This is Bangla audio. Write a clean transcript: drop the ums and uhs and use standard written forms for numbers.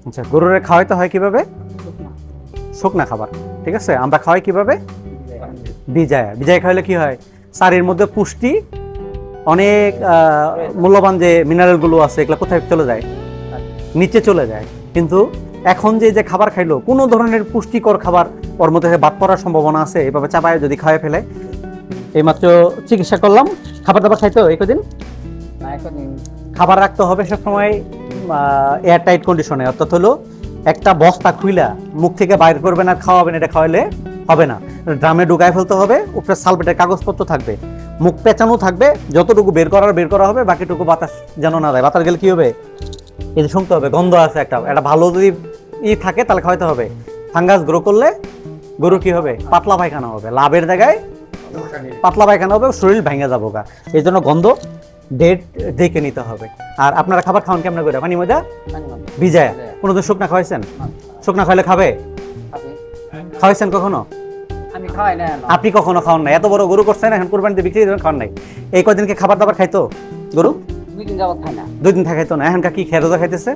আচ্ছা, গরুর খাওয়াইতে হয় কিভাবে? শুকনা খাবার, ঠিক আছে। আমরা খাওয়াই কিভাবে? ভিজায়। ভিজায় খাওয়াইলে কি হয়? সারের মধ্যে পুষ্টি অনেক মূল্যবান যে মিনারেলগুলো আছে এগুলো কোথায় চলে যায়? নিচে চলে যায়। কিন্তু এখন যে খাবার খাইলো, কোনো ধরনের পুষ্টিকর খাবার ওর মধ্যে বাদ পড়ার সম্ভাবনা আছে এভাবে চাপায় যদি খাওয়াই ফেলে। এইমাত্র চিকিৎসা করলাম, খাবার দাবার খাইতো এই কদিন? খাবার রাখতে হবে সবসময় এয়ার টাইট কন্ডিশনে, অর্থাৎ হলো একটা বস্তা খুইলা মুখ থেকে বাইর করবেন আর খাওয়াবেন, এটা খাওয়াইলে হবে না। ড্রামে ঢুকায় ফেলতে হবে, উপরে সালফেটের কাগজপত্র থাকবে, মুখ পেঁচানো থাকবে, যতটুকু বের করা হবে, বাকিটুকু বাতাস যেন না যায়। বাতাস গেলে কি হবে? এই যে শুনতে হবে, গন্ধ আছে একটা, এটা ভালো যদি থাকে তাহলে খাওয়াইতে হবে। ফাঙ্গাস গ্রো করলে গরু কি হবে? পাতলা পায়খানা হবে, লাভের জায়গায় পাতলা পায়খানা হবে, শরীর ভেঙে যাবো গা। এই জন্য গন্ধ ডেট দেখে নিতে হবে। আর আপনারা খাবার খাওয়ান কেমন করে? পানি মজা ভিজায়? কোনোদিন শুকনা খাওয়াইছেন? শুকনা খাইলে খাবে? খাওয়াইছেন কখনো? আপনি কখনো খাওয়ান নাই? এত বড় গরু করছেন, এখন কুরবানিতে বিক্রি দেবেন, খাওয়ান নাই। এই কদিনকে খাবার দাবার খাইতো গরু? 2 দিন যাবত খাই না। 2 দিন খাইতো না, এখনকার কি খেয়ে রোজা খাইতেছে?